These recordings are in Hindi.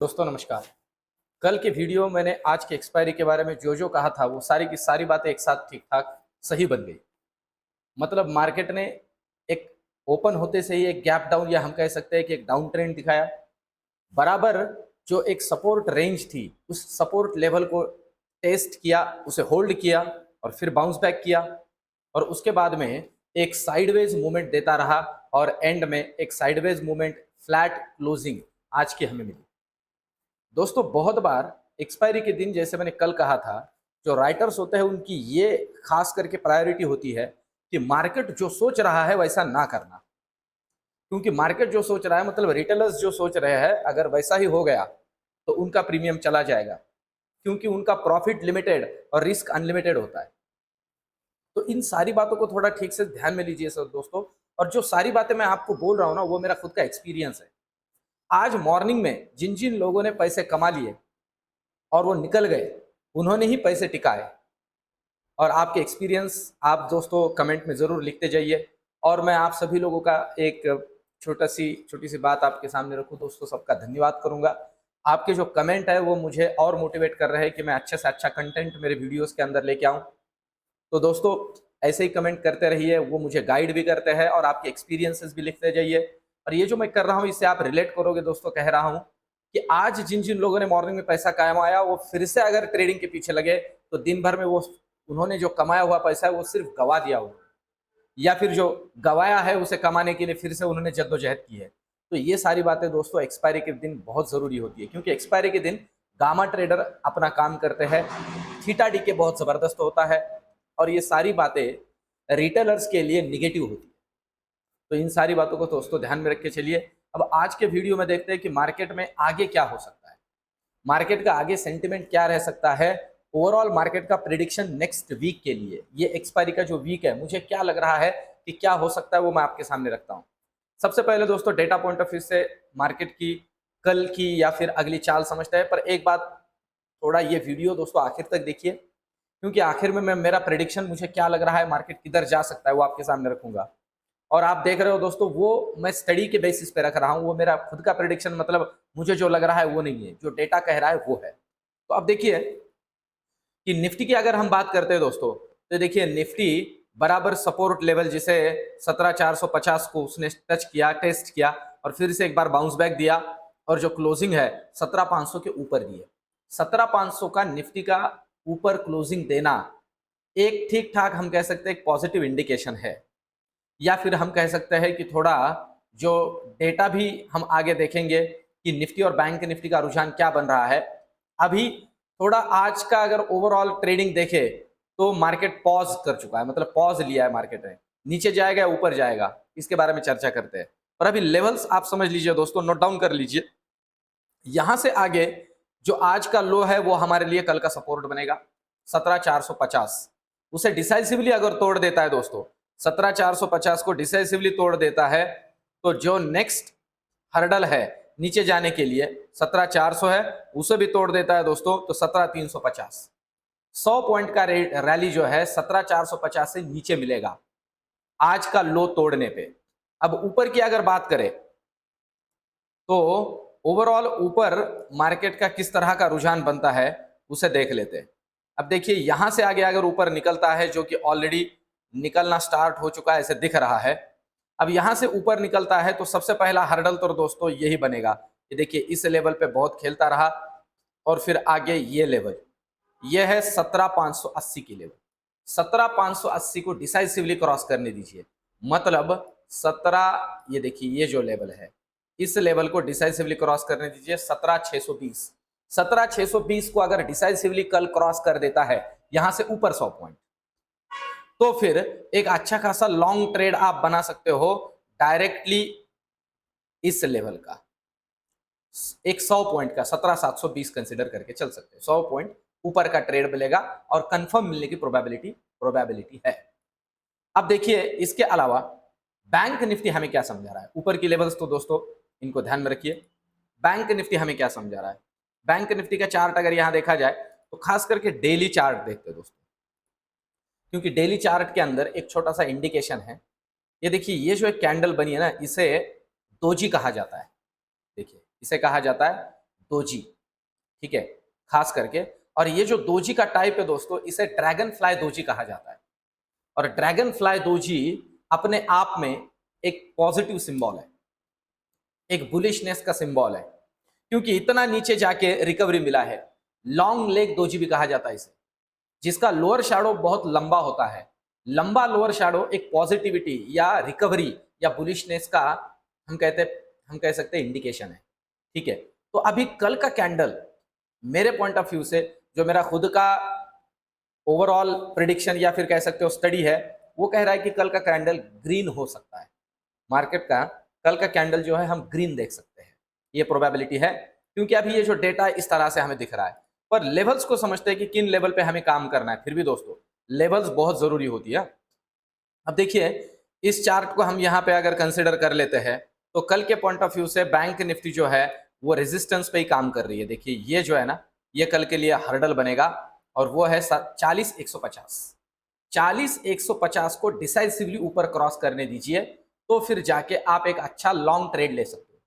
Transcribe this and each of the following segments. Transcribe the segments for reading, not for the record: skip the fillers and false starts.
दोस्तों नमस्कार। कल के वीडियो मैंने आज के एक्सपायरी के बारे में जो जो कहा था वो सारी की सारी बातें एक साथ ठीक ठाक सही बन गई। मतलब मार्केट ने एक ओपन होते से ही एक गैप डाउन या हम कह सकते हैं कि एक डाउन ट्रेंड दिखाया। बराबर जो एक सपोर्ट रेंज थी उस सपोर्ट लेवल को टेस्ट किया, उसे होल्ड किया और फिर बाउंस बैक किया और उसके बाद में एक साइडवेज मूवमेंट देता रहा और एंड में एक साइडवेज मूवमेंट फ्लैट क्लोजिंग आज की हमें मिली। दोस्तों बहुत बार एक्सपायरी के दिन जैसे मैंने कल कहा था, जो राइटर्स होते हैं उनकी ये खास करके प्रायोरिटी होती है कि मार्केट जो सोच रहा है वैसा ना करना। क्योंकि मार्केट जो सोच रहा है मतलब रिटेलर्स जो सोच रहे हैं अगर वैसा ही हो गया तो उनका प्रीमियम चला जाएगा, क्योंकि उनका प्रॉफिट लिमिटेड और रिस्क अनलिमिटेड होता है। तो इन सारी बातों को थोड़ा ठीक से ध्यान में लीजिए सर दोस्तों। और जो सारी बातें मैं आपको बोल रहा हूँ ना वो मेरा खुद का एक्सपीरियंस है। आज मॉर्निंग में जिन जिन लोगों ने पैसे कमा लिए और वो निकल गए उन्होंने ही पैसे टिकाए। और आपके एक्सपीरियंस आप दोस्तों कमेंट में ज़रूर लिखते जाइए। और मैं आप सभी लोगों का एक छोटी सी बात आपके सामने रखूं दोस्तों, सबका धन्यवाद करूंगा। आपके जो कमेंट है वो मुझे और मोटिवेट कर रहे हैं कि मैं अच्छे से अच्छा कंटेंट मेरे वीडियोस के अंदर लेके आऊं। तो दोस्तों ऐसे ही कमेंट करते रहिए, वो मुझे गाइड भी करते हैं और आपके एक्सपीरियंसेस भी लिखते जाइए। और ये जो मैं कर रहा हूँ इससे आप रिलेट करोगे दोस्तों। कह रहा हूँ कि आज जिन जिन लोगों ने मॉर्निंग में पैसा कमाया वो फिर से अगर ट्रेडिंग के पीछे लगे तो दिन भर में वो उन्होंने जो कमाया हुआ पैसा है वो सिर्फ गवा दिया हो, या फिर जो गवाया है उसे कमाने के लिए फिर से उन्होंने जद्दोजहद की है। तो ये सारी बातें दोस्तों एक्सपायरी के दिन बहुत ज़रूरी होती है, क्योंकि एक्सपायरी के दिन गामा ट्रेडर अपना काम करते हैं, थीटा डी के बहुत ज़बरदस्त होता है और ये सारी बातें रिटेलर्स के लिए निगेटिव होती है। तो इन सारी बातों को दोस्तों ध्यान में रख के चलिए। अब आज के वीडियो में देखते हैं कि मार्केट में आगे क्या हो सकता है, मार्केट का आगे सेंटिमेंट क्या रह सकता है, ओवरऑल मार्केट का प्रिडिक्शन नेक्स्ट वीक के लिए, ये एक्सपायरी का जो वीक है मुझे क्या लग रहा है कि क्या हो सकता है वो मैं आपके सामने रखता हूँ। सबसे पहले दोस्तों डेटा पॉइंट ऑफ व्यू से मार्केट की कल की या फिर अगली चाल समझते हैं। पर एक बात, थोड़ा ये वीडियो दोस्तों आखिर तक देखिए, क्योंकि आखिर में मैं मेरा प्रेडिक्शन मुझे क्या लग रहा है मार्केट किधर जा सकता है वो आपके सामने रखूंगा। और आप देख रहे हो दोस्तों वो मैं स्टडी के बेसिस पे रख रहा हूँ, वो मेरा खुद का प्रेडिक्शन मतलब मुझे जो लग रहा है वो नहीं है, जो डेटा कह रहा है वो है। तो अब देखिए कि निफ्टी की अगर हम बात करते हैं दोस्तों, तो देखिए निफ्टी बराबर सपोर्ट लेवल जिसे 17,450 को उसने टच किया, टेस्ट किया और फिर से एक बार बाउंस बैक दिया और जो क्लोजिंग है 17,500 के ऊपर दी है। 17,500 का निफ्टी का ऊपर क्लोजिंग देना एक ठीक ठाक हम कह सकते हैं एक पॉजिटिव इंडिकेशन है, या फिर हम कह सकते हैं कि थोड़ा जो डेटा भी हम आगे देखेंगे कि निफ्टी और बैंक निफ्टी का रुझान क्या बन रहा है। अभी थोड़ा आज का अगर ओवरऑल ट्रेडिंग देखे तो मार्केट पॉज कर चुका है, मतलब पॉज लिया है मार्केट ने, नीचे जाएगा या ऊपर जाएगा इसके बारे में चर्चा करते हैं। पर अभी लेवल्स आप समझ लीजिए दोस्तों, नोट डाउन कर लीजिए। यहां से आगे जो आज का लो है वो हमारे लिए कल का सपोर्ट बनेगा 17,450। उसे डिसाइसिवली अगर तोड़ देता है दोस्तों, 17,450 को डिसाइसिवली तोड़ देता है तो जो नेक्स्ट हर्डल है नीचे जाने के लिए 17,400 है, उसे भी तोड़ देता है दोस्तों तो 17,350। 100 पॉइंट का रैली जो है 17,450 से नीचे मिलेगा आज का लो तोड़ने पे। अब ऊपर की अगर बात करें तो ओवरऑल ऊपर मार्केट का किस तरह का रुझान बनता है उसे देख लेते हैं। अब देखिए यहां से आगे अगर ऊपर निकलता है, जो कि ऑलरेडी निकलना स्टार्ट हो चुका है ऐसे दिख रहा है, अब यहां से ऊपर निकलता है तो सबसे पहला हर्डल तो दोस्तों यही बनेगा। ये देखिए इस लेवल पे बहुत खेलता रहा और फिर आगे ये लेवल, ये है 17,580 की लेवल। 17,580 को डिसाइसिवली क्रॉस करने दीजिए, मतलब 17, ये देखिए ये जो लेवल है इस लेवल को डिसाइसिवली क्रॉस करने दीजिए 17,620। 17,620 को अगर डिसाइसिवली कल क्रॉस कर देता है यहां से ऊपर 100 पॉइंट, तो फिर एक अच्छा खासा लॉन्ग ट्रेड आप बना सकते हो डायरेक्टली इस लेवल का, एक 100 पॉइंट का 17,720 कंसिडर करके चल सकते हैं। 100 पॉइंट ऊपर का ट्रेड मिलेगा और कंफर्म मिलने की प्रोबेबिलिटी है। अब देखिए इसके अलावा बैंक निफ्टी हमें क्या समझा रहा है, ऊपर की लेवल्स तो दोस्तों इनको ध्यान में रखिए। बैंक निफ्टी हमें क्या समझा रहा है, बैंक निफ्टी का चार्ट अगर यहां देखा जाए तो खास करके डेली चार्ट देखते हैं दोस्तों, क्योंकि डेली चार्ट के अंदर एक छोटा सा इंडिकेशन है। ये देखिए ये जो एक कैंडल बनी है ना, इसे दोजी कहा जाता है। देखिए इसे कहा जाता है दोजी, ठीक है, खास करके। और ये जो दोजी का टाइप है दोस्तों, इसे ड्रैगन फ्लाई दोजी कहा जाता है। और ड्रैगन फ्लाई दोजी अपने आप में एक पॉजिटिव सिंबल है, एक बुलिशनेस का सिंबल है, क्योंकि इतना नीचे जाके रिकवरी मिला है। लॉन्ग लेग दोजी भी कहा जाता है इसे, जिसका लोअर शैडो बहुत लंबा होता है। लंबा लोअर शैडो एक पॉजिटिविटी या रिकवरी या बुलिशनेस का हम कह सकते हैं इंडिकेशन है, ठीक है। तो अभी कल का कैंडल मेरे पॉइंट ऑफ व्यू से, जो मेरा खुद का ओवरऑल प्रिडिक्शन या फिर कह सकते हो स्टडी है, वो कह रहा है कि कल का कैंडल ग्रीन हो सकता है। मार्केट का कल का कैंडल जो है हम ग्रीन देख सकते हैं, ये प्रोबेबिलिटी है, क्योंकि अभी ये जो डेटा इस तरह से हमें दिख रहा है। पर लेवल्स को समझते हैं कि किन लेवल पे हमें काम करना है। फिर भी दोस्तों लेवल्स बहुत जरूरी होती है। अब देखिए इस चार्ट को हम यहाँ पे अगर कंसिडर कर लेते हैं, तो कल के पॉइंट ऑफ व्यू से बैंक निफ्टी जो है वो रेजिस्टेंस पे ही काम कर रही है। देखिए ये जो है ना, ये कल के लिए हर्डल बनेगा, और वो है 40,150। 40,150 को डिसाइसिवली ऊपर क्रॉस करने दीजिए, तो फिर जाके आप एक अच्छा लॉन्ग ट्रेड ले सकते हो।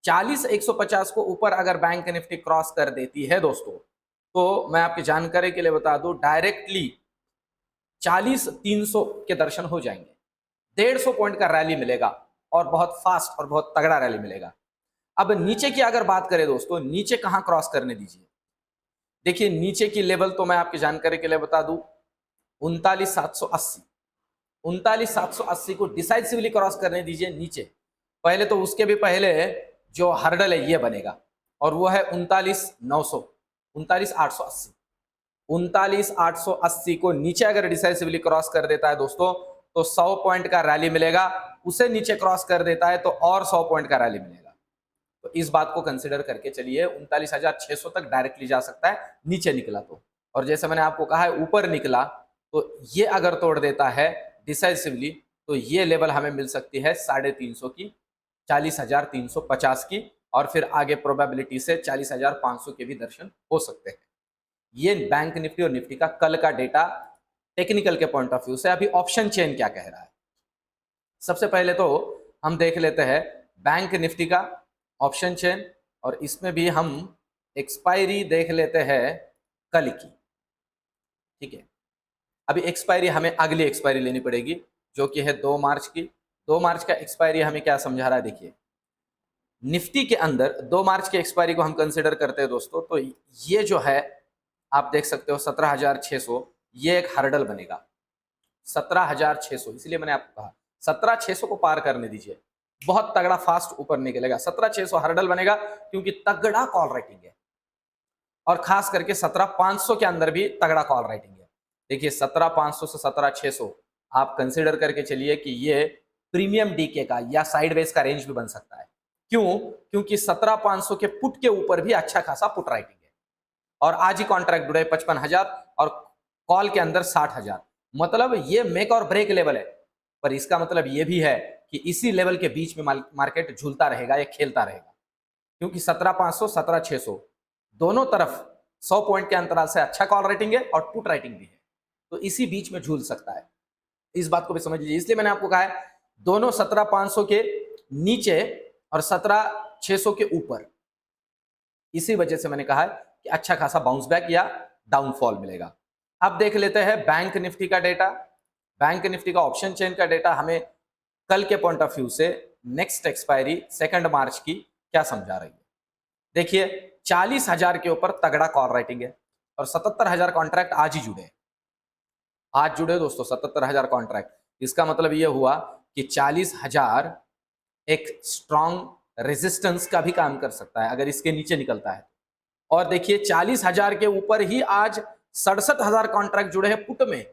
40,150 को ऊपर अगर बैंक निफ्टी क्रॉस कर देती है दोस्तों, तो मैं आपकी जानकारी के लिए बता दूं, डायरेक्टली 40,300 के दर्शन हो जाएंगे। 150 पॉइंट का रैली मिलेगा, और बहुत फास्ट और बहुत तगड़ा रैली मिलेगा। अब नीचे की अगर बात करें दोस्तों, नीचे कहां क्रॉस करने दीजिए। देखिए नीचे की लेवल तो मैं आपकी जानकारी के लिए बता दूं, 39,780। 39,780 को डिसाइसिवली क्रॉस करने दीजिए नीचे। पहले तो उसके भी पहले जो हर्डल है ये बनेगा, और वो है 39,900, 39,880। 39,880 को नीचे अगर डिसाइसिवली क्रॉस कर देता है दोस्तों, तो 100 पॉइंट का रैली मिलेगा। उसे नीचे क्रॉस कर देता है तो और 100 पॉइंट का रैली मिलेगा। तो इस बात को कंसिडर करके चलिए, 39,600 तक डायरेक्टली जा सकता है नीचे निकला तो। और जैसे मैंने आपको कहा है ऊपर निकला, तो ये अगर तोड़ देता है डिसाइसिवली, तो ये लेवल हमें मिल सकती है 350 की, 40,350 की, और फिर आगे प्रोबेबिलिटी से 40,500 के भी दर्शन हो सकते हैं। ये बैंक निफ्टी और निफ्टी का कल का डेटा टेक्निकल के पॉइंट ऑफ व्यू से। अभी ऑप्शन चेन क्या कह रहा है, सबसे पहले तो हम देख लेते हैं बैंक निफ्टी का ऑप्शन चेन, और इसमें भी हम एक्सपायरी देख लेते हैं कल की, ठीक है। अभी एक्सपायरी हमें अगली एक्सपायरी लेनी पड़ेगी, जो कि है 2 मार्च की। 2 मार्च का एक्सपायरी हमें क्या समझा रहा है, देखिए निफ्टी के अंदर 2 मार्च की एक्सपायरी को हम कंसिडर करते हैं दोस्तों, तो ये जो है आप देख सकते हो 17,600, ये एक हर्डल बनेगा 17,600। इसलिए मैंने आपको कहा 17,600 को पार करने दीजिए, बहुत तगड़ा फास्ट ऊपर निकलेगा। 17,600 हर्डल बनेगा, क्योंकि तगड़ा कॉल राइटिंग है, और खास करके 17,500 के अंदर भी तगड़ा कॉल राइटिंग है। देखिए 17,500 से 17,600 आप कंसिडर करके चलिए कि ये प्रीमियम डीके का या साइडवेज का रेंज भी बन सकता है। क्यों? क्योंकि 17,500 के पुट के ऊपर भी अच्छा खासा पुट राइटिंग है, और आज ही कॉन्ट्रैक्ट जुड़े 55,000 और कॉल के अंदर 60,000। मतलब ये मेक और ब्रेक लेवल है। पर इसका मतलब ये भी है कि इसी लेवल के बीच में मार्केट झूलता रहेगा या खेलता रहेगा, क्योंकि 17,500 17,600 दोनों तरफ 100 पॉइंट के अंतराल से अच्छा कॉल राइटिंग है और पुट राइटिंग भी है, तो इसी बीच में झूल सकता है। इस बात को भी समझ लीजिए। इसलिए मैंने आपको कहा है दोनों 17,500 के नीचे और 17,600 के ऊपर, इसी वजह से मैंने कहा है कि अच्छा खासा बाउंस बैक या डाउनफॉल मिलेगा। अब देख लेते हैं बैंक निफ्टी का डेटा। बैंक निफ्टी का ऑप्शन चेन का डेटा हमें कल के पॉइंट ऑफ व्यू से नेक्स्ट एक्सपायरी 2 मार्च की क्या समझा रही है। देखिए 40,000 के ऊपर तगड़ा कॉल राइटिंग है, और 77,000 कॉन्ट्रैक्ट आज ही जुड़े, आज जुड़े दोस्तों 77,000 कॉन्ट्रैक्ट। इसका मतलब यह हुआ कि 40,000 एक स्ट्रॉन्ग रेजिस्टेंस का भी काम कर सकता है अगर इसके नीचे निकलता है। और देखिए 40,000 के ऊपर ही आज 67,000 कॉन्ट्रैक्ट जुड़े हैं पुट में।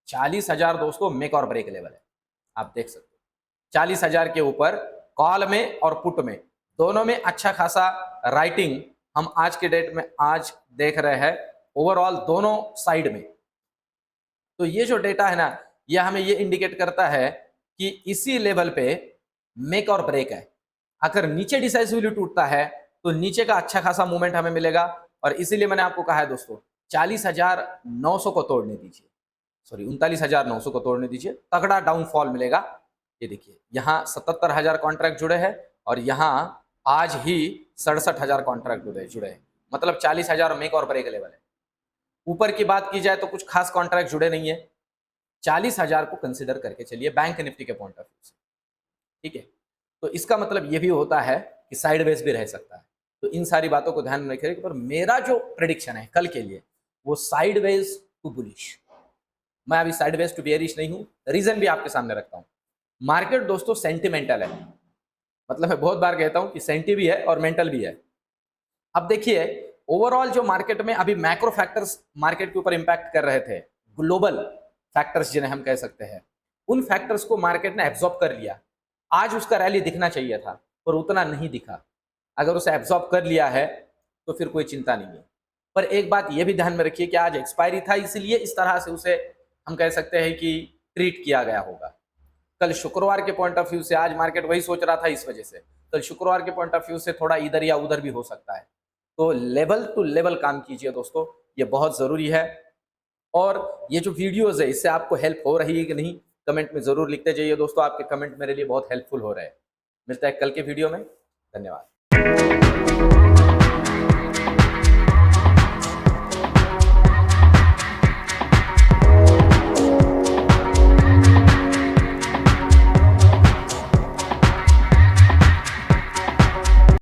40,000 दोस्तों मेक और ब्रेक लेवल है, आप देख सकते हो। 40,000 के ऊपर कॉल में और पुट में दोनों में अच्छा खासा राइटिंग हम आज के डेट में आज देख रहे हैं, ओवरऑल दोनों साइड में। तो ये जो डेटा है ना, ये हमें ये इंडिकेट करता है कि इसी लेवल पे मेक और ब्रेक है। अगर नीचे डिसाइसिवली टूटता है तो नीचे का अच्छा खासा मूवमेंट हमें मिलेगा, और इसीलिए मैंने आपको कहा है दोस्तों 40,900 को तोड़ने दीजिए, सॉरी 39,900 को तोड़ने दीजिए, तगड़ा डाउनफॉल मिलेगा। ये देखिए यहाँ 77,000 कॉन्ट्रैक्ट जुड़े हैं और यहाँ आज ही 67,000 कॉन्ट्रैक्ट जुड़े हैं, मतलब 40,000 मेक और ब्रेक लेवल है। ऊपर की बात की जाए तो कुछ खास कॉन्ट्रैक्ट जुड़े नहीं है। 40,000 को कंसिडर करके चलिए बैंक निफ्टी के पॉइंट ऑफ व्यू से, ठीक है। तो इसका मतलब ये भी होता है कि साइडवेज भी रह सकता है। तो इन सारी बातों को ध्यान में रखिए। पर मेरा जो प्रेडिक्शन है कल के लिए वो साइडवेज टू बुलिश। मैं अभी साइडवेज टू बेयरिश नहीं हूं, रीजन भी आपके सामने रखता हूं। मार्केट दोस्तों सेंटिमेंटल है, मतलब मैं बहुत बार कहता हूं कि सेंटी भी है और मेंटल भी है। अब देखिए ओवरऑल जो मार्केट में अभी मैक्रो फैक्टर्स मार्केट के ऊपर इंपैक्ट कर रहे थे, ग्लोबल फैक्टर्स जिन्हें हम कह सकते हैं, उन फैक्टर्स को मार्केट ने एब्जॉर्ब कर लिया। आज उसका रैली दिखना चाहिए था पर उतना नहीं दिखा। अगर उसे एब्जॉर्ब कर लिया है तो फिर कोई चिंता नहीं है। पर एक बात यह भी ध्यान में रखिए कि आज एक्सपायरी था, इसलिए इस तरह से उसे हम कह सकते हैं कि ट्रीट किया गया होगा। कल शुक्रवार के पॉइंट ऑफ व्यू से आज मार्केट वही सोच रहा था, इस वजह से कल शुक्रवार के पॉइंट ऑफ व्यू से थोड़ा इधर या उधर भी हो सकता है। तो लेवल टू लेवल काम कीजिए दोस्तों, ये बहुत जरूरी है। और ये जो वीडियोस है इससे आपको हेल्प हो रही है कि नहीं, कमेंट में जरूर लिखते जाइए दोस्तों। आपके कमेंट मेरे लिए बहुत हेल्पफुल हो रहे हैं। मिलता है कल के वीडियो में, धन्यवाद।